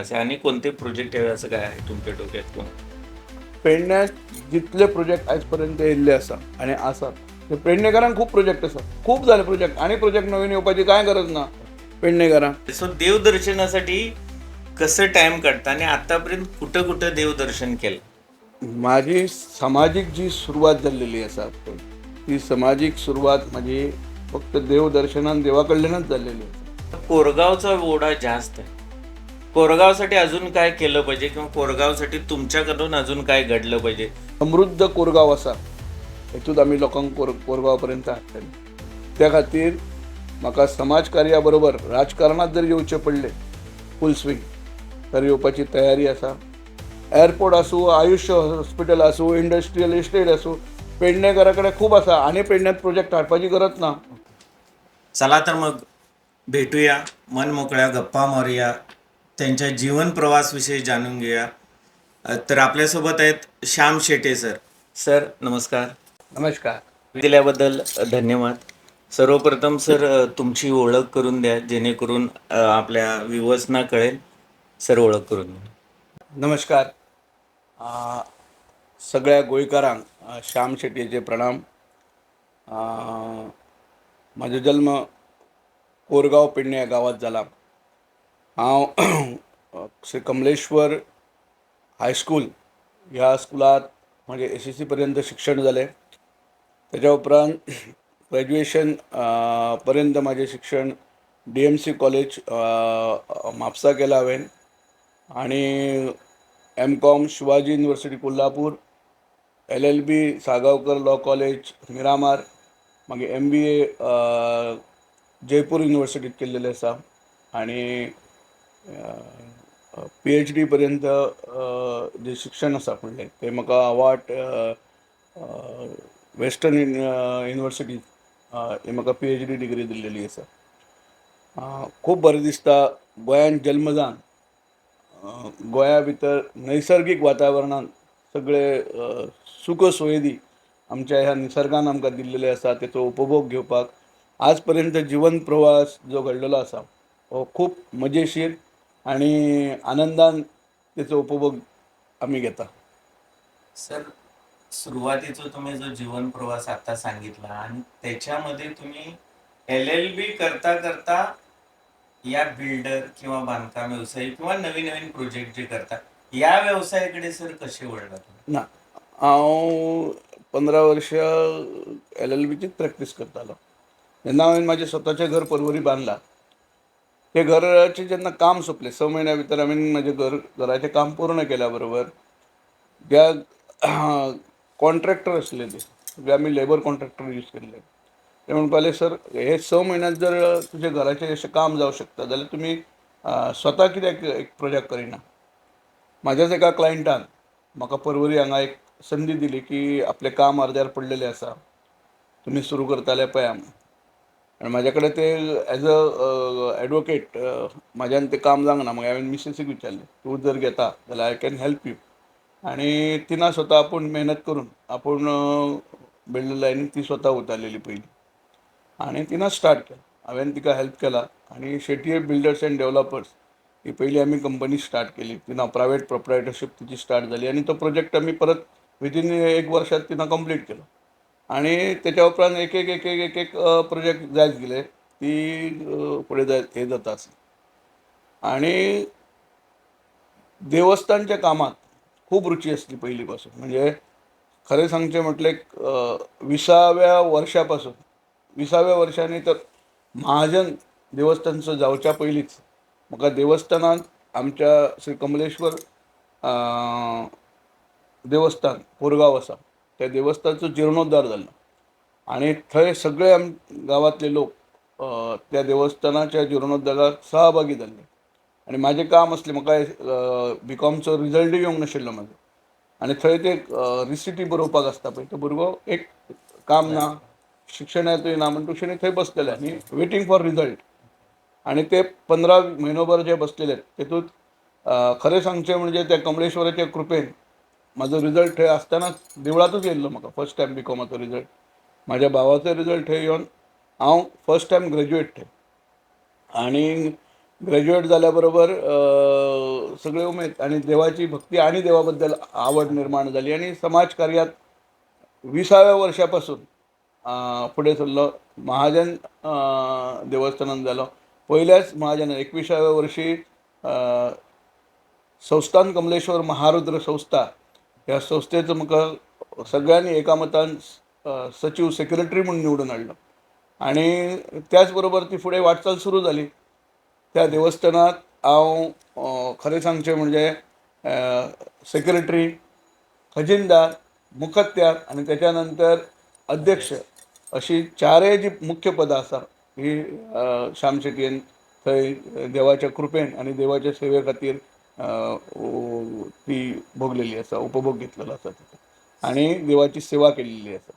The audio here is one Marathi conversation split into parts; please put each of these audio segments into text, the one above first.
असे आणि कोणते प्रोजेक्ट आहे असं काय आहे तुमच्या डोक्यात किंवा पेडण्यात जितले प्रोजेक्ट आजपर्यंत येयल्ले आसा आनी आसात ते पेडणेकारांक खूब प्रोजेक्ट आसा, खूब जाले प्रोजेक्ट, आनी प्रोजेक्ट नवीन येवपाची कांय गरज ना पेडणेकारांक. सो देवदर्शनासाठी कसं टाइम काढता आणि आतापर्यंत कुठं कुठं देवदर्शन केलं? माझी सामाजिक जी सुरवात जाल्लेली आसा पळय, ती सामाजिक सुरवात माझी फक्त देवदर्शनान देवा कडल्यानच जाल्लेली आसा. कोरगावचा ओढा जास्त आहे. कोरगावसाठी अजून काय केलं पाहिजे किंवा कोरगावसाठी तुमच्याकडून अजून काय घडलं पाहिजे? समृद्ध कोरगाव आसा, हेतूंत आमी लोकांक कोरगांव पर्यंत हाडटले. त्या खातीर म्हाका समाजकार्या बरोबर राजकारणात जर येवचें पडलें फूल स्विंग तर येवपाची तयारी आसा. एअरपोर्ट आसूं, आयुष्य हॉस्पिटल आसूं, इंडस्ट्रियल इस्टेट आसूं, पेडणेकारा कडेन खूब आसा आनी पेडण्यात प्रोजेक्ट हाडपाची गरज ना. चला तर मग भेटूया, मन मोकळ्या गप्पा मारूया, त्यांच्या जीवन प्रवासविषयी जाणून घेऊया. तर आपल्यासोबत आहेत श्याम शेटे सर. सर नमस्कार. नमस्कार. दिल्याबद्दल धन्यवाद. सर्वप्रथम सर तुमची ओळख करून द्या जेणेकरून आपल्या व्ह्युअर्सना कळेल. सर ओळख करून द्या. नमस्कार. सगळ्या गोंयकारांक श्याम शेटयेचे प्रणाम. म्हाजो जल्म कोरगांव पेडणे ह्या गांवांत जाला. हांव श्री कमलेश्वर हायस्कूल ह्या स्कुलांत म्हजें SSC पर्यंत शिक्षण जालें. तेच्या उपरांत ग्रॅज्युएशन पर्यंत म्हाजें शिक्षण DMC कॉलेज म्हापसा केलां हांवें आनी MCOM Shivaji university Kolhapur, LLB Salgaonkar law college Miramar, मागीर MBA जयपूर युनिवर्सिटीत केल्लेलें आसा आनी PhD पर्यंत जें शिक्षण आसा फुडलें तें म्हाका आवाट वेस्टर्न युनिवर्सिटींत ही म्हाका PhD डिग्री दिल्लेली आसा. खूब बरें दिसता गोंयांत जल्म जावन गोंया भितर नैसर्गीक वातावरणांत सगळे सुख सोयेदी आमच्या ह्या निसर्गान आमकां दिल्लेले आसा तेचो उपभोग घेवपाक आज पर्यंत जीवन प्रवास जो घडलेलो आसा हो खूब मजेशीर आनी आनंदान तेचो उपभोग आमी घेता. सर सुरुवातीचा तुम्ही जो जीवन प्रवास आता सांगितला आणि त्याच्यामध्ये तुम्ही LLB करता करता या बिल्डर किंवा बांधकाम व्यवसाय किंवा नवीन नवीन प्रोजेक्ट जे करता या व्यवसायाकडे सर कसे वळला तुम्ही? ना हांव 15 वर्सां LLBचीच प्रॅक्टीस करतालो. जेन्ना हांवें म्हाजें स्वताचें घर परवरी बांदलां ते घराचें जेन्ना काम सोंपलें 6 म्हयन्या भितर हांवें म्हाजें घराचें काम पूर्ण केल्या बरोबर ज्या कॉन्ट्रॅक्टर आसले ते आमी लेबर कॉन्ट्रॅक्टर यूज केल्ले ते म्हणपाले सर हे 6 म्हयन्यांत जर तुजें घराचें अशें काम जावं शकता जाल्यार तुमी स्वता कित्याक एक प्रोजेक्ट करिना. म्हाज्याच एका क्लायंटान म्हाका परवरी हांगा एक संदी दिली की आपलें काम अर्द्यार पडलेलें आसा तुमी सुरू करताले पळया म्हणून. आनी म्हाजे कडेन ते एज अ एडवोकेट म्हाज्यान तें काम जावंक ना. हांवें मिसेसीक विचारलें तूं जर घेता जाल्यार आय कॅन हेल्प यू. आनी तिना स्वता आपूण मेहनत करून आपूण बिल्डर लायनीन ती स्वता उतारलेली पयलीं आनी तिना स्टार्ट केलें. हांवें तिका हेल्प केला आनी शेटये बिल्डर्स एंड डेवलपर्स ही पयलीं आमी कंपनी स्टार्ट केली. तिना प्रायवेट प्रोप्रायटरशीप तिची स्टार्ट जाली आनी तो प्रोजेक्ट आमी परत विथीन 1 वर्सांत तिना कंप्लीट केलो. आनी तेच्या उपरांत एक एक प्रोजेक्ट जायत गेले ती फुडें जायत हें जाता आसली. आनी देवस्थानच्या कामात खूब रुची आसली पयलीं पासून. म्हणजे खरें सांगचें म्हटल्यार 20व्या वर्सा पासून 20व्या वर्सांनी तर महाजन देवस्थानचो जावच्या पयलींच म्हाका देवस्थानांत आमच्या श्री कमलेश्वर देवस्थान कोरगांव आसा त्या देवस्थानचो जिर्णोद्धार जाल्लो आनी थंय सगळे गांवांतले लोक त्या देवस्थानाच्या जिर्णोद्धाराक सहभागी जाल्ले आनी म्हाजें काम आसलें म्हाका BCOMचो रिजल्टूय येवंक नाशिल्लो म्हाजो आनी थंय ते रिसिटी बरोवपाक आसता पळय तो भुरगो एक काम ना शिक्षणांतूय ना म्हण ट्युशनीक थंय बसलेले आनी वेटींग फॉर रिजल्ट आनी ते 15 म्हयनोभर जे बसलेले तेतूंत खरें सांगचें म्हणजे त्या कमलेश्वराच्या कृपेन म्हाजो रिजल्ट थंय आसतनाच देवळांतूच येयल्लो म्हाका फर्स्ट टायम BCOMाचो रिजल्ट. म्हाज्या भावाचो रिजल्ट थंय येवन हांव फर्स्ट टायम ग्रॅज्युएट थंय आनी ग्रॅज्युएट झाल्याबरोबर सगळे उमेद आणि देवाची भक्ती आणि देवाबद्दल आवड निर्माण झाली आणि समाजकार्यात 20व्या वर्षापासून पुढे सरलो. महाजन देवस्थानात झालो. पहिल्याच महाजन 21व्या वर्षी संस्थान कमलेश्वर महारुद्र संस्था ह्या संस्थेचं म्हाका सगळ्यांनी एकामतान सचिव सेक्रेटरी म्हणून निवडून हाडलो आणि त्याचबरोबर ती फुडें वाटचाल सुरू जाली. त्या देवस्थानात हांव खरें सांगचें म्हणजे सेक्रेटरी, खजिनदार, मुखत्यार आणि त्याच्यानंतर अध्यक्ष अशी चारय जी मुख्य पदां आसा ही श्याम शेटयेन थंय देवाच्या कृपेन आणि देवाच्या सेवे खातीर ती भोगलेली आसा, उपभोग घेतलेलो आसा तिथे आणि देवाची सेवा केलेली आसा.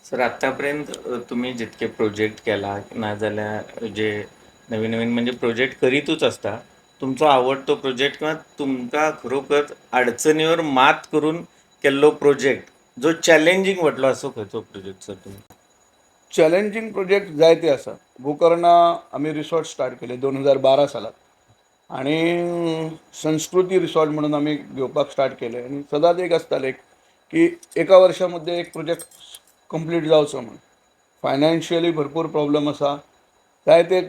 सर आतापर्यंत तुम्ही जितके प्रोजेक्ट केला नाजाल्यार जे नवीन नवीन म्हणजे प्रोजेक्ट करीतच असता, तुमचो आवडतो प्रोजेक्ट किंवा तुमकां खरोखर अडचणीवर मात करून केल्लो प्रोजेक्ट जो चॅलेंजिंग वाटलो असो खंयचो प्रोजेक्ट सर तुम्ही? चॅलेंजिंग प्रोजेक्ट जायते आसा. गोकर्णा आमी रिसॉर्ट स्टार्ट केले 2012 सालात आणि संस्कृती रिसॉर्ट म्हणून आमी घेवपाक स्टार्ट केले आणि सदांच एक आसतालें की एका वर्षामध्ये एक प्रोजेक्ट कंप्लीट जावचो म्हणून. फायनान्शियली भरपूर प्रॉब्लेम आसा. जायते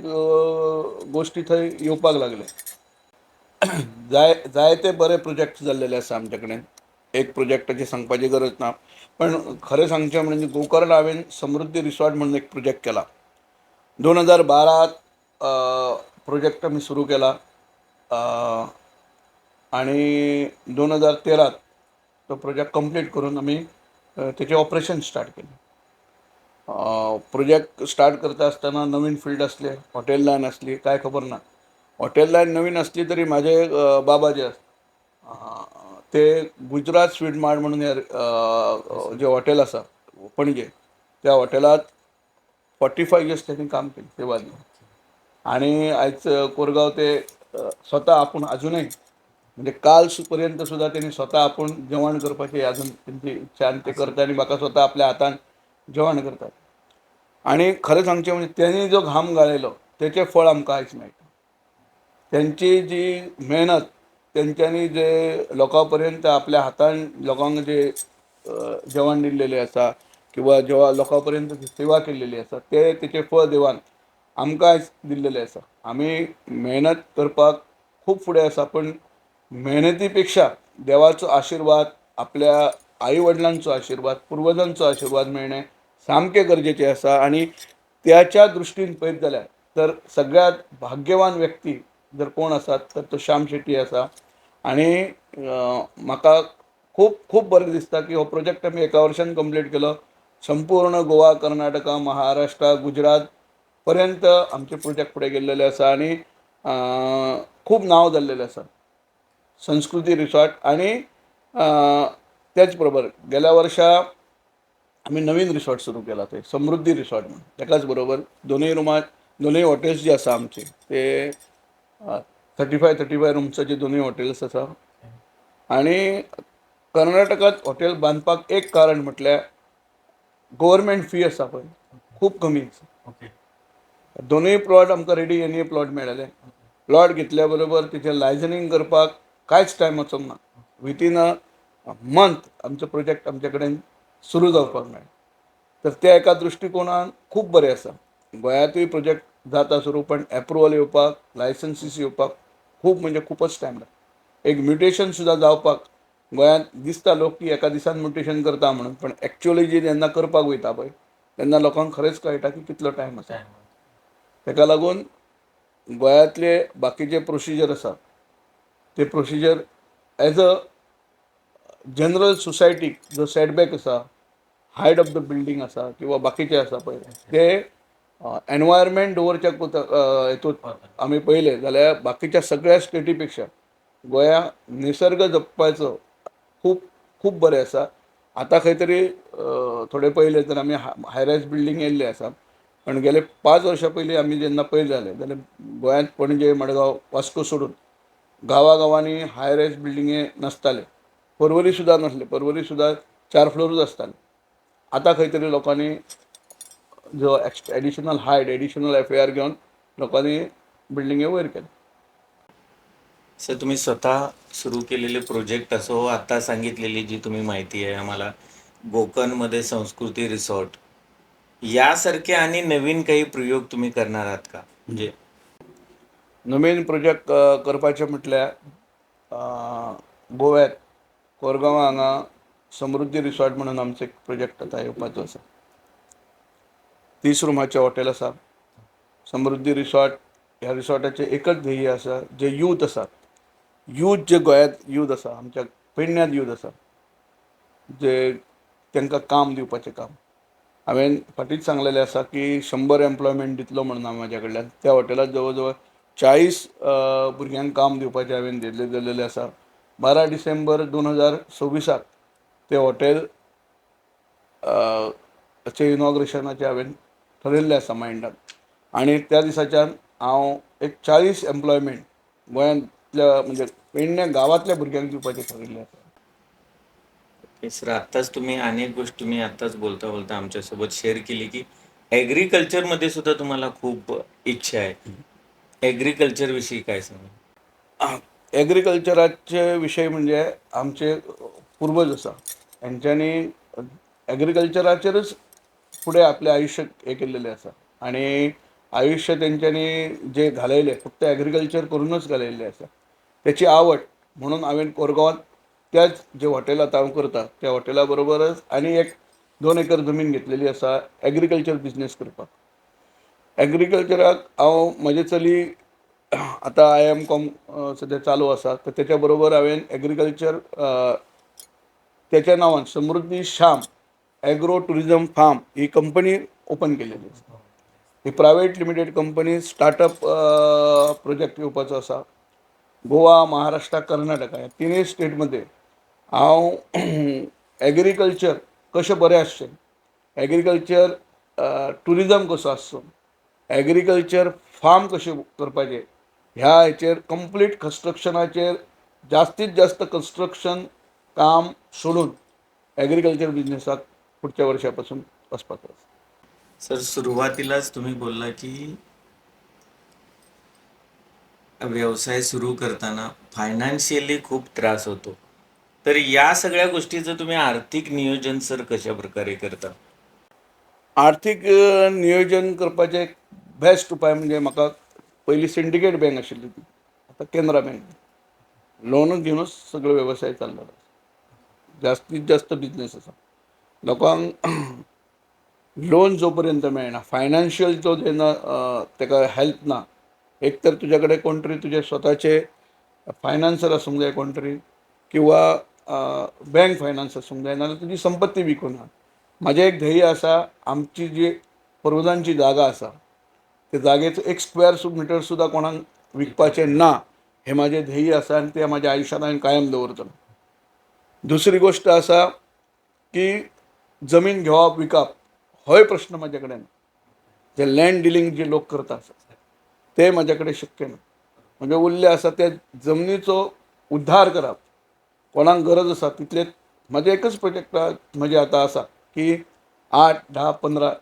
गोश्टी थंय येवपाक लागले. जायते बरे प्रोजेक्ट जाल्लेले आसा आमचे कडेन. एक प्रोजेक्टाची सांगपाची गरज ना, पण खरें सांगचें म्हणजे गोकर्ण हांवें समृद्धी रिसॉर्ट म्हणून एक प्रोजेक्ट केला. 2012 प्रोजेक्ट आमी सुरू केला आणि 2013 तो प्रोजेक्ट कंप्लीट करून आमी तेचें ऑपरेशन स्टार्ट केलें. प्रोजेक्ट स्टार्ट करता आसतना नवीन फील्ड असले, हॉटेल लायन असली, काय खबर ना. हॉटेल लायन नवीन असली तरी माझे बाबा जे ते गुजरात स्वीट मार्ट म्हणून जे हॉटेल आसा पणजे त्या हॉटेलात 45 इयर्स त्यांनी काम केलं सेवा दिली आणि आयज कोरगांव ते स्वता आपूण अजूनही म्हणजे काल पर्यंत सुद्धा त्यांनी स्वता आपूण जेवण करपाची अजून त्यांची इच्छा आणि ते करतात आणि म्हाका स्वता आपल्या हातान जेवण करतात. आणि खरें सांगचें म्हणजे त्यांनी जो घाम गाळयलो तेचें फळ आमकां आयज मेळटा. त्यांची जी मेहनत त्यांच्यानी जे लोकांपर्यंत आपल्या हातान लोकांक जे जेवण दिल्लेलें आसा किंवा जेव्हा लोकांपर्यंत सेवा केल्लेली आसा ते तेचें फळ देवान आमकां आयज दिल्लेलें आसा. आमी मेहनत करपाक खूब फुडें आसा, पण मेहनती पेक्षा देवाचो आशिर्वाद, आपल्या आई वडिलांचो आशिर्वाद, पुर्वजांचो आशिर्वाद मेळणें सामकें गरजेचें आसा. आणि त्याच्या दृश्टीन पळयत जाल्यार तर सगळ्यात भाग्यवान व्यक्ती जर कोण आसात तर तो श्याम शेट्टी आसा. आणि म्हाका खूब खूब बरें दिसता की हो प्रोजेक्ट आमी एका वर्षान कंप्लीट केलो. संपूर्ण गोवा, कर्नाटका, महाराष्ट्र, गुजरात पर्यंत आमचे प्रोजेक्ट फुडें गेल्लेले आसा आणि खूब नांव जाल्लेलें आसा संस्कृती रिसॉर्ट. आणि त्याच बरोबर गेल्या वर्सा आमी नवीन रिसॉर्ट सुरू केला ते समृद्धी रिसॉर्ट म्हणून. त्याच बरोबर दोनूय हॉटेल्स जे आसा आमचे ते 35 रूम्साचे दोनूय हॉटेल्स आसा. आणि कर्नाटकात हॉटेल बांदपाक एक कारण म्हटल्यार गव्हर्मेंट फी आसा पळय खूब कमी आसा. ओके. दोनूय प्लॉट आमकां रेडी एनए प्लॉट मेळ्ळेले. प्लॉट घेतल्या बरोबर तिचें लायसनिंग करपाक कांयच टायम वचोंक ना. विथीन अ मंथ आमचो प्रोजेक्ट आमचे कडेन सुरू जावपाक मेळ्ळा. तर त्या एका दृश्टिकोनान खूब बरें आसा. गोंयांतूय प्रोजेक्ट जाता सुरू, पण एप्रुवल येवपाक, लायसन्सीस येवपाक खूब म्हणजे खूपच टायम लागता. एक म्युटेशन सुद्दां जावपाक गोंयांत दिसता लोक की एका दिसान म्युटेशन करता म्हणून, पण एक्चुअली जी जेन्ना करपाक वयता पळय तेन्ना लोकांक खरेंच कळटा की कितलो टायम आसा. ताका लागून गोंयांतले बाकीचे प्रोसिजर आसा ते प्रोसिजर एज अ जनरल सोसायटीक जो सेटबॅक आसा, हायट ऑफ द बिल्डींग आसा किंवा बाकीचे आसा पळय ते एनवायरमेंट दवरच्या हेतूंत आमी पळयलें जाल्यार बाकीच्या सगळ्या स्टेटी पेक्षा गोंया निसर्ग जपपाचो खूब खूब बरें आसा. आतां खंय तरी थोडे पयले तर आमी हायरायज बिल्डींग येयल्ले आसा, पण गेले 5 वर्सां पयलीं आमी जेन्ना पळय जालें जाल्यार गोंयांत पणजे, मडगांव, वास्को सोडून गांवांनी हायरायज बिल्डिंगे नासताले. पर्वरी सुद्दां नासले. पर्वरी सुद्दां 4 फ्लोरूच आसताले. आतां खंय तरी लोकांनी जो एडिशनल हायट, एडिशनल FAR घेवन लोकांनी बिल्डिंगे वयर केले. सर तुम्ही स्वतः सुरू केलेले प्रोजेक्ट असो, आता सांगितलेली जी तुम्ही माहिती आहे आम्हाला, कोकणमध्ये संस्कृती रिसॉर्ट यासारखे आणि नवीन काही प्रयोग तुम्ही करणार आहात का? म्हणजे नवीन प्रोजेक्ट करपाचें म्हटल्यार गोव्यात कोरगांव हांगा समृद्धी रिसॉर्ट म्हणून आमचो एक प्रोजेक्ट आतां येवपाचो आसा. 30 रुमाचें हॉटेल आसा. समृद्धी रिसॉर्ट ह्या रिसॉर्टाचें एकच ध्येय आसा, जे यूथ आसात, जे गोंयांत यूथ आसा, आमच्या पेडण्यात यूथ आसा, जे तांकां काम दिवपाचें काम. हांवें फाटींच सांगलेलें आसा की 100 एम्प्लॉयमेंट दितलो म्हणून हांव म्हाज्या कडल्यान. त्या हॉटेलांत जवळ जवळ 40 भुरग्यांक काम दिवपाचें हांवें धरलेलें आसा. 12 डिसेंबर 2026 तें हॉटेल चे इनॉग्रेशनाचें हांवें ठरयल्लें आसा मायंडान. आनी त्या दिसाच्यान हांव एक 40 एम्प्लॉयमेंट गोंयांतल्या म्हणजे पेडण्या गांवांतल्या भुरग्यांक दिवपाचें ठरयल्लें आसा. सर आत्ताच तुम्ही अनेक गोष्टी तुम्ही आत्ताच बोलता बोलता आमच्यासोबत शेअर केली की ॲग्रिकल्चरमध्ये सुद्धा तुम्हाला खूप इच्छा आहे. ॲग्रिकल्चर विषयी काय सांगा? एग्रीकल्चराचे विशय म्हणजे आमचे पूर्वज आसा, तेंच्यांनी एग्रीकल्चराचेरच फुडें आपलें आयुश्य हें केल्लेलें आसा. आनी आयुश्य तेंच्यांनी जें घालयलें फक्त एग्रीकल्चर करूनच घालयल्लें आसा. तेची आवड म्हणून हांवें कोरगांवांत त्याच जे हॉटेल आतां हांव करतां त्या हॉटेला बरोबरच आनी एक 2 एकर जमीन घेतलेली आसा एग्रीकल्चर बिजनेस करपाक. एग्रीकल्चराक हांव म्हजी चली आतां IIM.com सद्या चालू आसा, तर तेच्या बरोबर हांवें एग्रीकल्चर तेच्या नांवान Samruddhi Shyam agro tourism farm ही कंपनी ओपन केलेली आसा. ही private limited company startup project येवपाचो आसा. गोवा, महाराष्ट्र, कर्नाटका ह्या तिनूय स्टेटमध्ये हांव एग्रीकल्चर कशें बरें आसचें, एग्रीकल्चर टुरिझम कसो आसचो, एग्रीकल्चर फार्म कशें करपाचें, ह्या हेचेर कंप्लीट कन्स्ट्रक्शनाचेर जास्तीत जास्त कन्स्ट्रक्शन काम सोडून एग्रीकल्चर बिजनेसाक पुढच्या वर्सा पासून वचपाचो आसा. सर सुरुवातीलाच तुम्ही बोलला की व्यवसाय सुरू करताना फायनान्शियली खूप त्रास होतो. तर या सगळ्या गोष्टीचं तुम्ही आर्थिक नियोजन सर कशा प्रकारे करता? आर्थीक नियोजन करपाचें एक बेस्ट उपाय म्हणजे म्हाका पयलीं सिंडिकेट बँक आशिल्ली ती, आतां कॅनरा बँक. लोन घेवनूच सगळो वेवसाय चाललेलो आसा. जास्तीत जास्त बिजनेस आसा. लोकांक लोन जो पर्यंत मेळना, फायनान्शियल जो जेन्ना ताका हेल्प ना, एक तर तुज्या कडेन कोण तरी तुजे स्वताचे फायनान्सर आसूंक जाय कोण तरी, किंवा बँक फायनान्स आसूंक जाय, नाजाल्यार तुजी संपत्ती विकून हा. म्हाजें एक ध्येय आसा, आमची जी पूर्वजांची जागा आसा त्या जागेचो 1 स्क्वेअर मिटर सुद्दां कोणाक विकपाचें ना, हें म्हाजें ध्येय आसा आनी तें म्हाज्या आयुश्यांत हांवें कायम दवरतलो. दुसरी गोश्ट आसा की जमीन घेवप विकप होय प्रश्न म्हाजे कडेन ना. जे लँड डिलींग जे लोक करतात ते म्हाजे कडेन शक्य ना. म्हणजे उरले आसा ते जमनीचो उद्धार करप. कोणाक गरज आसा तितलेच म्हाजे एकच प्रोजेक्ट म्हजे आतां आसा की 8, 10, 15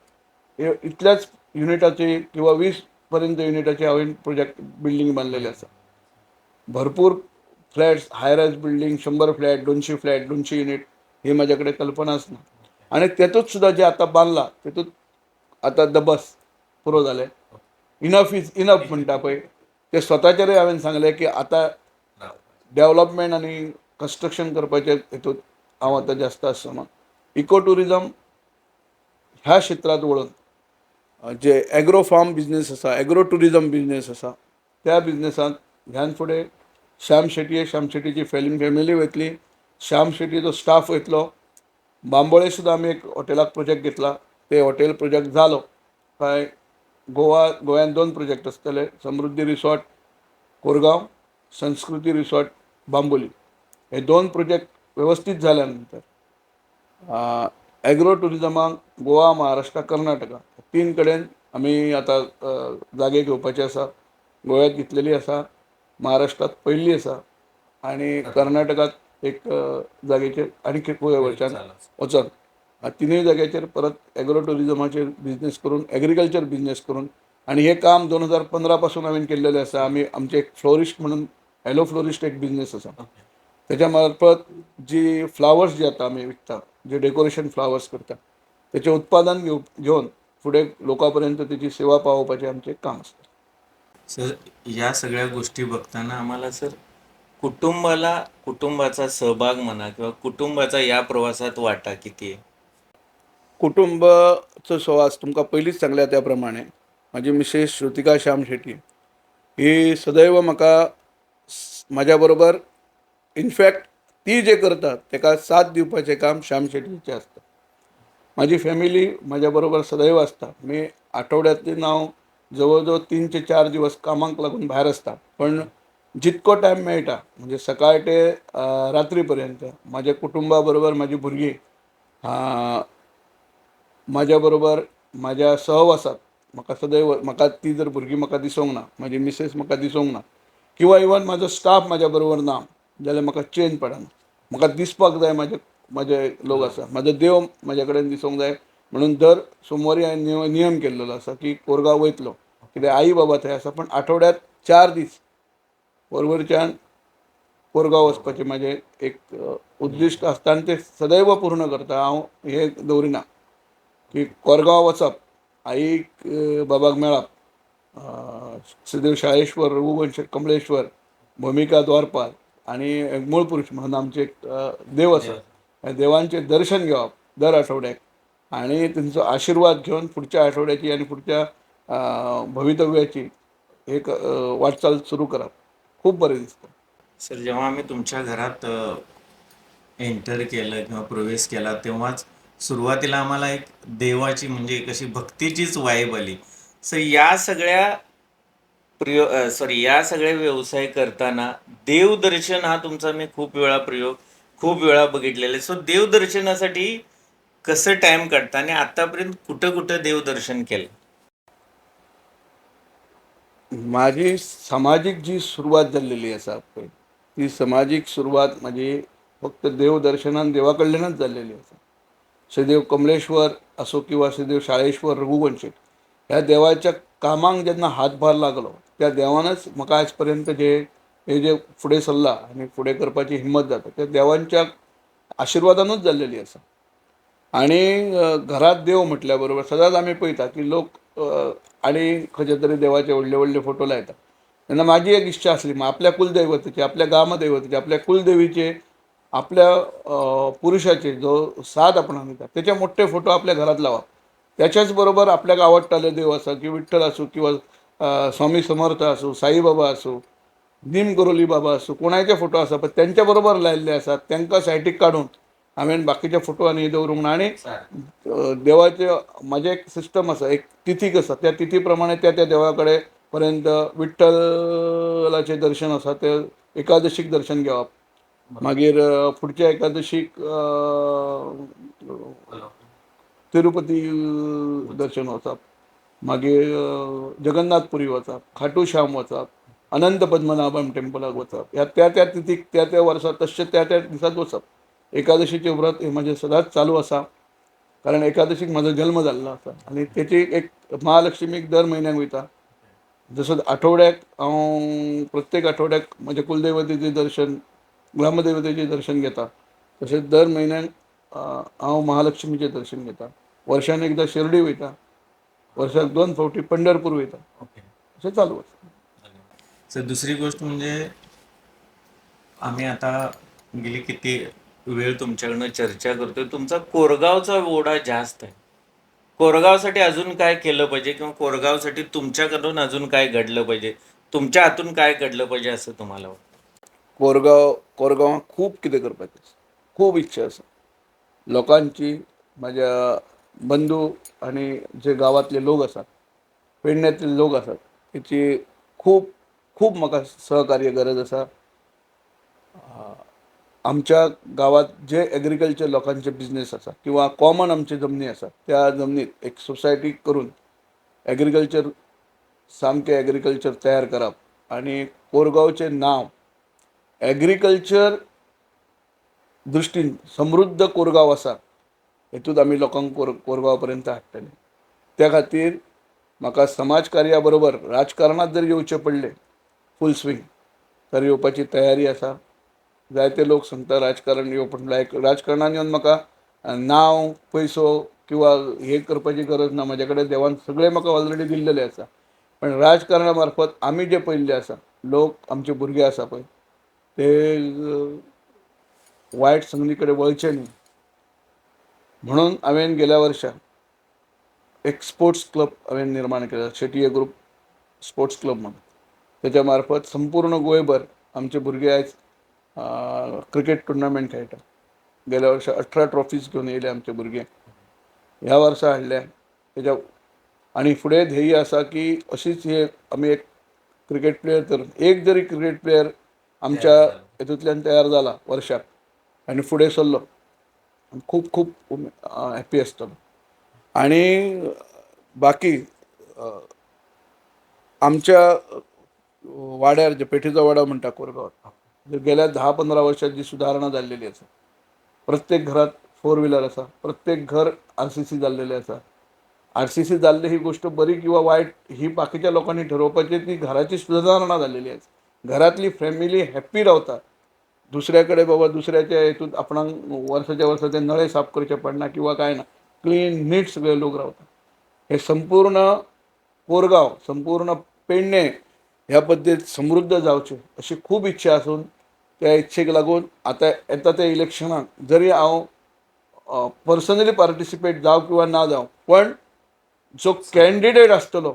इतल्याच युनिटाची किंवा 20 पर्यंत युनिटाची हांवें प्रोजेक्ट बिल्डींग बांदलेली आसा. भरपूर फ्लॅट्स, हाय रायज बिल्डींग, 100 फ्लॅट, 200 फ्लॅट, 200 युनिट ही म्हाजे कडेन कल्पनाच ना. आनी तेतूंत सुद्दां जे आतां बांदलां तेतूंत आतां द बस पुरो जालें. इनफ इज इनफ म्हणटा पळय ते स्वताचेरय हांवें सांगलें की आतां डेव्हलपमेंट आनी कन्स्ट्रक्शन करपाचे हेतूंत हांव आतां जास्त आसना. इको टुरिझम ह्या क्षेत्रांत वळून जे एग्रो फार्म बिजनेस आसा, एग्रो टुरिझम बिजनेस आसा, त्या बिजनेसांत ह्यान फुडें श्याम शेट्टीची फॅमिली वयतली, श्याम शेट्टीचो स्टाफ वयतलो. बांबोळे सुद्दां आमी एक हॉटेलाक प्रोजेक्ट घेतला. ते हॉटेल प्रोजेक्ट जालो काय गोंयांत 2 प्रोजेक्ट आसतले, समृद्धी रिसॉर्ट कोरगांव, संस्कृती रिसॉर्ट बांबोली. हे 2 प्रोजेक्ट वेवस्थीत जाल्या नंतर एग्रो टुरिझमाक गोवा, महाराष्ट्र, कर्नाटका 3 कडेन आमी आतां जागे घेवपाचे आसा. गोव्यात घेतलेली आसा, महाराष्ट्रात पयल्ली आसा आनी कर्नाटकात एक जागेचेर आनीक एक वर्च्यान वचन. ह्या तिनूय जाग्याचेर परत एग्रो टुरिझमाचेर बिजनेस करून, एग्रीकल्चर बिजनेस करून, आनी हें काम 2015 पासून हांवें केल्लेलें आसा. आमी आमचे एक फ्लोरिस्ट म्हणून हॅलो फ्लोरिस्ट एक बिझनेस आसा. ओके. त्याच्या मार्फत जी फ्लावर्स जे आता आम्ही विकता, जे डेकोरेशन फ्लावर्स करता, त्याचे उत्पादन घेऊन पुढे लोकांपर्यंत त्याची सेवा पावोवपाचें आमचें काम असतं. सर, या सगळ्या गोष्टी बघताना आम्हाला सर कुटुंबाचा सहभाग म्हणा किंवा कुटुंबाचा या प्रवासात वाटा किती आहे? कुटुंबाचो सहवास तुमकां पयलींच सांगल्या त्या प्रमाणे माझी मिसेस श्रुतिका श्याम शेट्टी ही सदैव म्हाका म्हाज्या बरोबर इनफॅक्ट ती जे करता ताका साथ दिवपाचें काम श्याम शेट्टीचें आसता. माझी फॅमिली म्हाज्या बरोबर सदैव आसता. मी आठवड्यांतल्यान हांव जवळ जवळ 3 ते 4 दिवस कामाक लागून भायर आसता, पण जितको टायम मेळटा म्हणजे सकाळ ते रात्री पर्यंत माझ्या कुटुंबा बरोबर माझी भुरगीं म्हाज्या बरोबर म्हाज्या सहवासात म्हाका सदैव म्हाका ती जर भुरगीं म्हाका दिसूंक ना, म्हाजी मिसेस म्हाका दिसूंक ना, किंवा इवन म्हाजो स्टाफ म्हाज्या बरोबर ना जाल्यार म्हाका चैन पडना. म्हाका दिसपाक जाय म्हाजे लोक आसा, म्हाजो देव म्हाजे कडेन दिसूंक जाय. म्हणून दर सोमवारी हांवें नियम केल्लो आसा की कोरगांव वयतलो, कित्याक आई बाबा थंय आसा, पण आठवड्यात 4 दीस परवरच्यान कोरगांव वचपाचें म्हाजें एक उद्दिश्ट आसता आनी तें सदैव पूर्ण करता. हांव हें दवरिना की कोरगांव वचप, आईक बाबाक मेळप, श्रीदेव शाळेश्वर, रघुवंश कमळेश्वर, भूमिका द्वारपाल आणि मूळ पुरुष म्हणून आमचे एक देव आसा, ह्या देवांचें दर्शन घेवप दर आठवड्याक आणि तेंचो आशिर्वाद घेवन पुढच्या आठवड्याची आनी पुढच्या भवितव्याची एक वाटचाल सुरू करप खूप बरें दिसतं. सर, जेव्हा आम्ही तुमच्या घरात एंटर केलं किंवा प्रवेश केला तेव्हाच सुरुवातीला आम्हाला एक देवाची म्हणजे एक अशी भक्तीचीच वाईब आली. सर, या सगळ्या व्यवसाय करताना देवदर्शन हा तुमचा मी खूप वेळा बघितलेला आहे. सो देवदर्शनासाठी कसं टाइम काढता आणि आतापर्यंत कुठं कुठं देवदर्शन केलं? माझी सामाजिक जी सुरुवात झालेली आसा पळय, ती सामाजिक सुरुवात माझी फक्त देवदर्शनान देवा कडल्यानच जाल्लेली आसा. श्रीदेव कमलेश्वर असो किंवा श्रीदेव शाळेश्वर, रघुवंशी ह्या देवाच्या कामांक जेन्ना हातभार लागलो, त्या देवानच म्हाका आज पर्यंत हे जे फुडें सरला आनी फुडें करपाची हिंमत जाता त्या देवांच्या आशिर्वादानूच जाल्लेली आसा. आणि घरात देव म्हटल्या बरोबर सदांच आमी पळयता की लोक आणि खंयचे तरी देवाचे व्हडले व्हडले फोटो लायता. तेन्ना माझी एक इच्छा आसली आपल्या कुलदैवताचे, आपल्या ग्रामदैवताचे, आपल्या कुलदेवीचे, आपल्या पुरुषाचे जो साथ आपण दिता त्याचे मोठे फोटो आपल्या घरात लावप. त्याच्याच बरोबर आपल्याक आवडटाले देव आसा की विठ्ठल आसूं किंवा स्वामी समर्थ आसूं, साईबाबा आसूं, नीम गरोली बाबा आसूं, कोणाचे फोटो आसा पण त्यांच्या बरोबर लायल्ले आसात तांकां सायडीक काडून हांवें बाकीचे फोटो आनी दवरूंक ना. आनी देवाचे म्हाजें एक सिस्टम आसा, एक तिथीक आसा, त्या तिथी प्रमाणे त्या देवा कडेन पर्यंत विठ्ठलाचें दर्शन आसा तें एकादशीक दर्शन घेवप, मागीर पुढच्या एकादशीक तिरुपती दर्शन वचप, मागीर जगन्नाथपुरी वचप, खाटू श्याम वचप, अनंत पद्मनाभम टेम्पलाक वचप, ह्या त्या तिथीक त्या वर्सा तशें त्या दिसात वचप. एकादशीचें व्रत हें म्हाजें सदांच चालू आसा, कारण एकादशीक म्हाजो जल्म जाल्लो आसा आनी तेची एक महालक्ष्मीक दर म्हयन्याक वयता. जसो आठवड्याक हांव प्रत्येक आठवड्याक म्हज्या कुलदैवतेचें दर्शन, ग्रामदैवतेचें दर्शन घेता, तशेंच दर म्हयन्याक हांव महालक्ष्मीचें दर्शन घेता. वर्षान एकदां शिर्डी वयता, वर्साक 2 फावटी पंढरपूर वयता. ओके. अशें चालू आसा. सर, दुसरी गोष्ट म्हणजे आम्ही आता गेली किती वेळ तुमच्याकडनं चर्चा करतोय, तुमचा कोरगावचा ओढा जास्त आहे. कोरगावसाठी अजून काय केलं पाहिजे किंवा कोरगावसाठी तुमच्याकडून अजून काय घडलं पाहिजे, तुमच्या हातून काय घडलं पाहिजे असं तुम्हाला वाटतं? कोरगांवाक खूब कितें करपाचें आसा, खूब इच्छा आसा लोकांची. म्हाज्या बंधू आनी जे गांवांतले लोक आसात, पेडण्यातले लोक आसात, तेची खूब खूब म्हाका सहकार्य गरज आसा. आमच्या गांवांत जे एग्रीकल्चर लोकांचे बिझनेस आसा किंवा कॉमन आमचे जमनी आसा, त्या जमनीत एक सोसायटी करून एग्रीकल्चर सामकें एग्रीकल्चर तयार करप आनी कोरगांवचें नांव एग्रीकल्चर दृश्टीन समृद्ध कोरगांव आसा हेतूंत आमी लोकांक कोरगांव पर्यंत हाडटले. त्या खातीर म्हाका समाजकार्या बरोबर राजकारणांत जर येवचें पडलें फूल स्विंग तर येवपाची तयारी आसा. जायते लोक सांगता राजकारण येवपूण लायक राजकारणान येवन म्हाका नांव पयसो किंवा हे करपाची गरज ना. म्हाजे कडेन देवान सगळें म्हाका ऑलरेडी दिल्लेलें आसा. पण राजकारणा मार्फत आमी जे पळयल्लें आसा, लोक आमचे भुरगे आसा पळय ते वायट संगती कडेन वळचे न्ही म्हणून हांवें गेल्या वर्सा एक स्पोर्ट्स क्लब हांवें निर्माण केला, शेटये ग्रुप स्पोर्ट्स क्लब म्हणून. तेच्या मार्फत संपूर्ण गोंयभर आमचे भुरगे आयज क्रिकेट टुर्नामेंट खेळटा. गेल्या वर्सा 18 ट्रॉफीज घेवन येयले आमचे भुरगे. ह्या वर्सा हाडल्या तेच्या आनी फुडें ध्येय आसा की अशीच हे आमी एक क्रिकेट प्लेयर तर एक जरी क्रिकेट प्लेयर आमच्या हेतूंतल्यान तयार जाला वर्षाक आनी फुडें सरलो खूब खूब हॅप्पी आसतलो. आनी बाकी आमच्या वाड्यार जे पेठेचो वाडो म्हणटा कोरगांवात गेल्या 10-15 वर्सां जी सुदारणा जाल्लेली आसा. प्रत्येक घरात 4 व्हिलर आसा. प्रत्येक घर RCC जाल्लेलें आसा. RCC जाल्ली ही गोष्ट बरी किंवा वायट ही बाकीच्या लोकांनी ठरोवपाची. ती घराची सुदारणा जाल्लेली आसा. घरातली फॅमिली हॅप्पी रावता. दुसऱ्या कडेन बाबा दुसऱ्याच्या हेतूंत आपणाक वर्साच्या वर्सा ते नळे साफ करचे पडना किंवा काय ना. क्लीन नीट सगळे लोक रावता. हे संपूर्ण कोरगांव, संपूर्ण पेडणे ह्या पद्दतीत समृद्ध जावचे अशी खूब इच्छा आसून त्या इच्छेक लागून आतां येता त्या इलेक्शनाक जरी हांव पर्सनली पार्टिसिपेट जावं किंवा ना जावं, पण जो कॅन्डिडेट आसतलो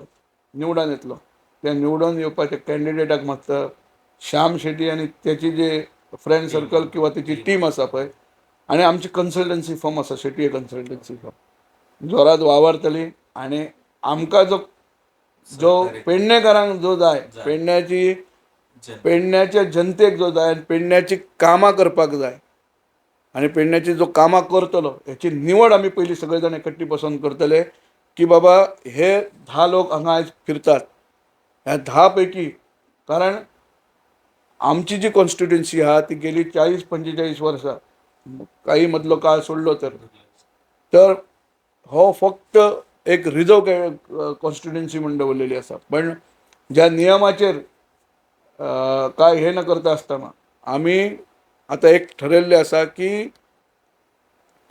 निवडून येतलो त्या निवडून येवपाच्या कॅन्डिडेटाक मागता श्याम शेट्टी आनी त्याची जे फ्रेंड सर्कल किंवा त्याची टीम आसा पळय आनी आमची कन्सल्टन्सी फर्म आसा शेट्ये कन्सल्टन्सी फर्म जोरात वावरतली आनी आमकां जो जो पेडणेकारांक जो जाय पेडण्याच्या जनतेक जो जाय आनी पेडण्याची कामां करपाक जाय आनी पेडण्याची जो कामां करतलो हेची निवड आमी पयलीं सगळे जाण एकट्टी बसून करतले की बाबा हे 10 लोक हांगा आयज फिरतात. ह्या 10 पैकी कारण आमची जी कॉन्स्टिट्युएन्सी आहा ती गेली 40-45 वर्सां काही मदलो काळ सोडलो तर हो फक्त एक रिझर्व कॉन्स्टिट्युएन्सी म्हणून दवरलेली आसा. पण ज्या नियमाचेर काय हे न करता आसतना आमी आतां एक ठरयल्लें आसा की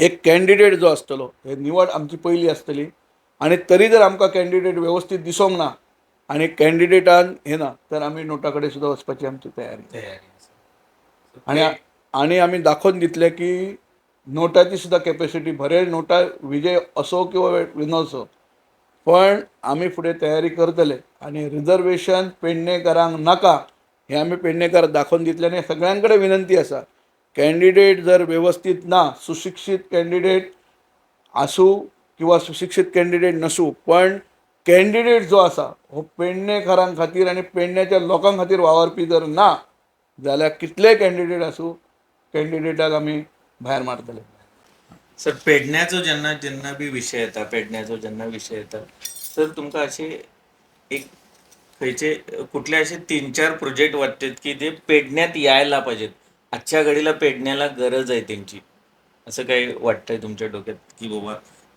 एक कॅन्डिडेट जो आसतलो हे निवड आमची पयली आसतली आनी तरी जर आमकां कॅन्डिडेट व्यवस्थीत दिसोंक ना आनी कॅन्डिडेटान हे ना तर आमी नोटा कडेन सुद्दां वचपाची आमची तयारी आनी आनी आमी दाखोवन दितले की नोटाची सुद्दां कॅपेसिटी बरे नोटा विजय असो किंवा नसो पण आमी फुडें तयारी करतले आनी रिजर्वेशन पेडणेकारांक नाका हे आमी पेडणेकार दाखोवन दितले. आनी सगळ्यां कडेन विनंती आसा कॅन्डिडेट जर व्यवस्थीत ना सुशिक्षीत कॅन्डिडेट आसूं किंवा सुशिक्षीत कॅन्डिडेट नसूं पण कॅन्डिडेट जो आसा हो पेडणेकारां खातीर आनी पेडण्याच्या लोकां खातीर वावरपी जर ना जाल्यार कितलेय कॅन्डिडेट आसूं कॅन्डिडेटाक आमी भायर मारतले. सर पेडण्याचो जेन्ना बी विशय येता पेडण्याचो जेन्ना विशय येता सर तुमकां अशे एक खंयचे कुठले असे 3-4 प्रोजेक्ट वाटतात की जे पेडण्यात यायला पाहिजेत. आजच्या घडीला पेडण्याला गरज आहे त्यांची असं काही वाटतंय तुमच्या डोक्यात की बाबा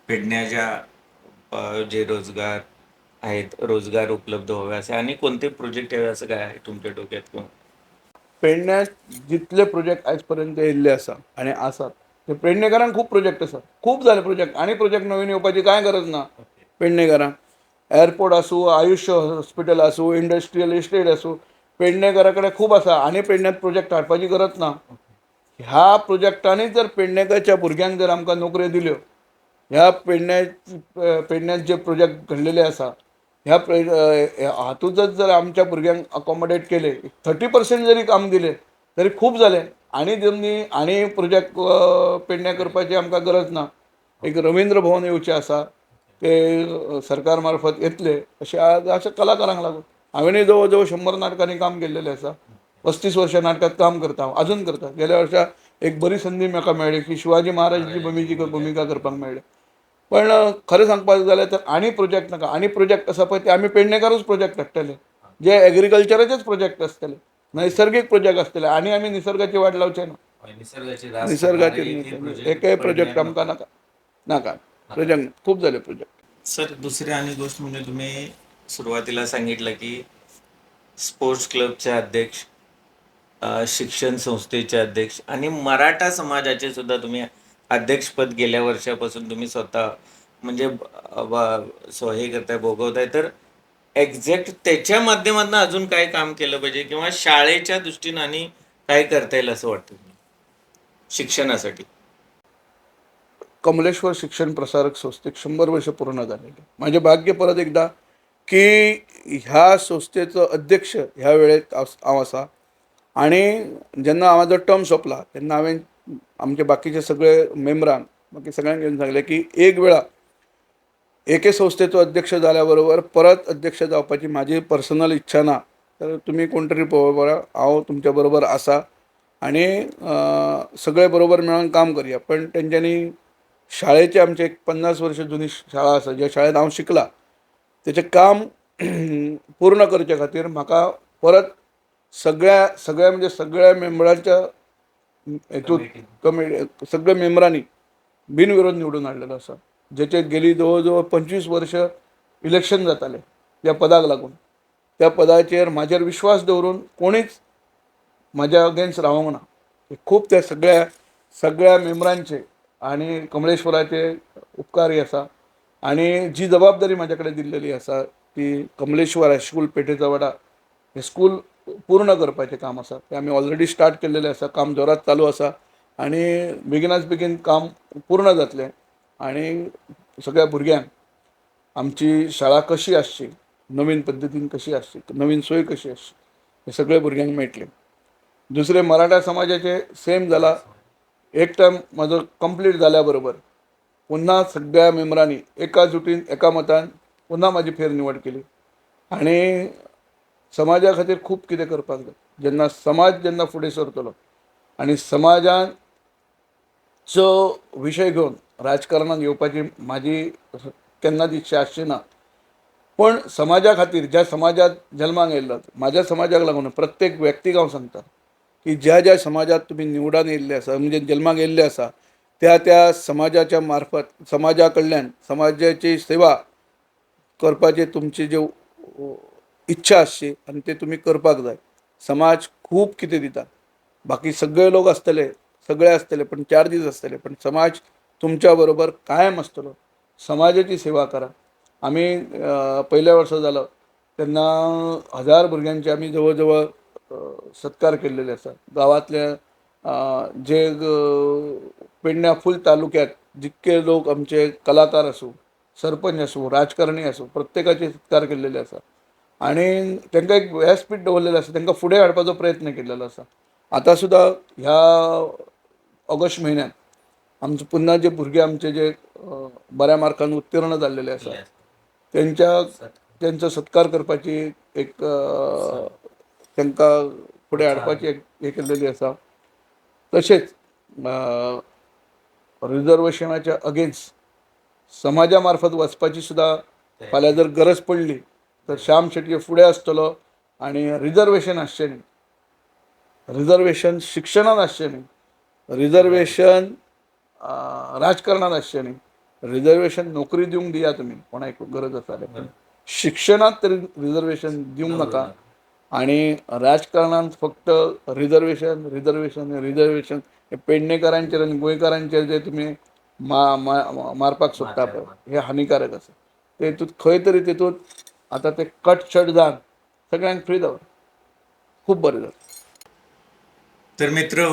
पेडण्याच्या जे रोजगार आहेत रोजगार उपलब्ध व्हावे असे आणि कोणते प्रोजेक्ट यावे असं काय आहे तुमच्या डोक्यात किंवा पेडण्यात जितले प्रोजेक्ट आयज पर्यंत येयल्ले आसा आनी आसात ते पेडणेकारांक खूब प्रोजेक्ट आसा खूब जाले प्रोजेक्ट आनी प्रोजेक्ट नवीन येवपाची कांय गरज ना. पेडणेकारांक एअरपोर्ट आसूं आयुश्य हॉस्पिटल आसूं इंडस्ट्रियल इस्टेट आसूं पेडणेकारा कडेन खूब आसा आनी पेडण्यात प्रोजेक्ट हाडपाची गरज ना. ह्या प्रोजेक्टांनी जर पेडणेकाच्या भुरग्यांक जर आमकां नोकऱ्यो दिल्यो ह्या पेडण्यात जे प्रोजेक्ट घडलेले आसा ह्या हातूंतच जर आमच्या भुरग्यांक अकोमोडेट केले 30% जरी काम दिले तरी खूब जालें. आनी जमनी आनी प्रोजेक्ट पेडण्या करपाची आमकां गरज ना. एक रवींद्र भवन येवचें आसा ते सरकार मार्फत येतले अशा कलाकारांक लागून हांवेंय जवळ जवळ 100 नाटकांनी काम केल्लेलें आसा. 35 वर्सां नाटकांत काम करता हांव अजून करता. गेल्या वर्सा एक बरी संदी म्हाका मेळ्ळी की शिवाजी महाराजाची भुमिका करपाक मेळ्ळी. पण खरें सांगपाक जाल्यार तर आनी प्रोजेक्ट नाका. आनी प्रोजेक्ट आसा पळय ते आमी पेडणेकारूच प्रोजेक्ट हाडटले जे एग्रीकल्चराचेच प्रोजेक्ट आसतले नैसर्गीक प्रोजेक्ट आसतले आनी आमी निसर्गाची वाट लावचे ना. निसर्गाचेर एकय प्रोजेक्ट आमकां नाका नाका प्रोजेक्ट खूब जाले प्रोजेक्ट. सर दुसरी आणि गोष्ट म्हणजे तुम्ही सुरुवातीला सांगितलं की स्पोर्ट्स क्लबचे अध्यक्ष शिक्षण संस्थेचे अध्यक्ष आणि मराठा समाजाचे सुद्धा तुम्ही अध्यक्षपद गेल्या वर्षापासून तुम्ही स्वतः म्हणजे हे करताय, भोगवताय. तर एक्झॅक्ट त्याच्या माध्यमातून अजून काय काम केलं पाहिजे किंवा शाळेच्या दृष्टीनं आणि काय करता येईल असं वाटतं तुम्हाला शिक्षणासाठी? कमलेश्वर शिक्षण प्रसारक संस्थेक 100 वर्ष पूर्ण झालेले. माझे भाग्य परत एकदा की ह्या संस्थेचं अध्यक्ष ह्या वेळेत हांव आसा. आणि जेन्ना म्हाजो टर्म सोंपला तेन्ना हांवें आमचे बाकीचे सगळे मेंबरांक बाकी सगळ्यांक घेवन सांगलें की एक वेळा एके संस्थेचो अध्यक्ष जाल्या बरोबर परत अध्यक्ष जावपाची म्हाजी पर्सनल इच्छा ना. तर तुमी कोण तरी पळोवपा, हांव तुमच्या बरोबर आसा आणि सगळे बरोबर मेळून काम करया. पण तेंच्यांनी शाळेचे आमचे एक 50 वर्ष जुनी शाळा आसा, ज्या शाळेंत हांव शिकला, तेचें काम पूर्ण करचे खातीर म्हाका परत सगळ्या म्हणजे सगळ्या मेंबरांच्या हेतून सगळ्या मेंबरांनी बिनविरोध निवडून हाडलेलो आसा. जेचे गेली जवळ जवळ 25 वर्ष इलेक्शन जाताले त्या पदाक लागून. त्या पदाचेर म्हाजेर विश्वास दवरून कोणीच म्हाज्या अगेन्स्ट रावंक ना. खूब त्या सगळ्या मेंबरांचे आणि कमलेश्वराचे उपकारी आसा. आणि जी जबाबदारी म्हाजे कडेन दिल्लेली आसा ती कमलेश्वर हायस्कूल पेठेचा वाडा हे स्कूल पूर्ण करपाचें काम आसा. तें आमी ऑलरेडी स्टार्ट केल्लेलें आसा. काम जोरात चालू आसा आणि बेगिनाच बेगीन काम पूर्ण जातलें. आणि सगळ्या भुरग्यांक आमची शाळा कशी आसची, नवीन पद्दतीन कशी आसची, नवीन सोय कशी आसची, हे सगळे भुरग्यांक मेळटलें. दुसरे मराठा समाजाचे सेम जाला. एक टर्म म्हाजो कंप्लीट जाल्या बरोबर पुन्हा सगळ्या मेंबरांनी एका जुटीन एका मतान पुन्हा म्हाजी फेरनिवड केली. आणि समाजा खातीर खूब कितें करपाक जाय. जेन्ना फुडें सरतलो आनी समाजाचो विशय घेवन राजकारणांत येवपाची म्हाजी केन्नाच इच्छा आसची ना. पण समाजा खातीर, ज्या समाजात जल्माक येयल्लो, म्हाज्या समाजाक लागून प्रत्येक व्यक्तीक हांव सांगता की ज्या समाजात तुम्ही निवडान येयल्ले आसा म्हणजे जल्माक येयल्ले आसा त्या समाजाच्या मार्फत समाजा कडल्यान समाजाची सेवा करपाची तुमची जी इच्छा आसची आनी ते तुमी करपाक जाय. समाज खूब कितें दिता. बाकी सगळे लोक सगळे आसतले पण 4 दीस आसतले, पण समाज तुमच्या बरोबर कायम आसतलो. समाजाची सेवा करा. आमी पयल्या वर्सा जालो तेन्ना 1000 भुरग्यांचे आमी जवळ जवळ सत्कार केल्लेले आसा. गांवांतल्या जे पेडण्या फूल तालुक्यात जितके लोक आमचे कलाकार आसूं, सरपंच आसूं, राजकारणी आसूं, प्रत्येकाचे सत्कार केल्लेले आसा. आणि तांकां एक व्यासपीठ दवरलेलें आसा, तांकां फुडें हाडपाचो प्रयत्न केल्लेलो आसा. आतां सुद्दां ह्या ऑगस्ट म्हयन्यात आमचे पुन्हा जे भुरगे आमचे जे बऱ्या मार्कान उत्तीर्ण जाल्लेले आसा त्यांचो सत्कार करपाची एक तांकां फुडें हाडपाची एक हे केल्लेली आसा. तशेंच रिजर्वेशनाच्या अगेन्स्ट समाजा मार्फत वचपाची सुद्दां फाल्यां जर गरज पडली तर श्याम शेटये फुडें आसतलो. आनी रिजर्वेशन आसचें न्ही. रिजर्वेशन शिक्षणात आसचें न्ही. रिजर्वेशन राजकारणात आसचें न्ही. रिजर्वेशन नोकरी दिवंक दिया तुमी कोणाक गरज आसा जाल्यार, शिक्षणात तरी रिजर्वेशन दिवंक नाका. आणि राजकारणात फक्त रिजर्वेशन हे पेडणेकारांचेर आनी गोंयकारांचेर जे तुमी मारपाक सोदता पळय हे हानिकारक आसा. तेतूंत खंय तरी तेतूंत आतां ते कट जावन सगळ्यांक फ्री जावं. खूब बरें जाता. तर मित्र,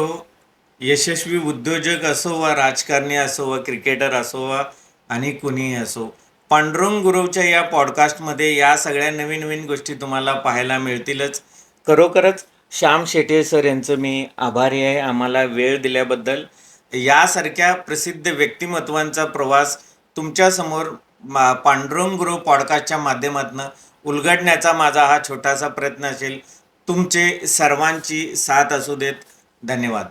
यशस्वी उद्योजक असो वा राजकारणी असो वा क्रिकेटर असो वा आणि कुणीही असो, पांडुरंग गुरवच्या या पॉडकास्टमध्ये या सगळ्या नवीन नवीन गोष्टी तुम्हाला पाहायला मिळतीलच. खरोखरच श्याम शेटे सर यांचं मी आभारी आहे आम्हाला वेळ दिल्याबद्दल. यासारख्या प्रसिद्ध व्यक्तिमत्वांचा प्रवास तुमच्यासमोर पांडुरंग गुरव पॉडकास्टच्या माध्यमातून उलगडण्याचा माझा हा छोटासा प्रयत्न असेल. तुमचे सर्वांची साथ असू देत. धन्यवाद.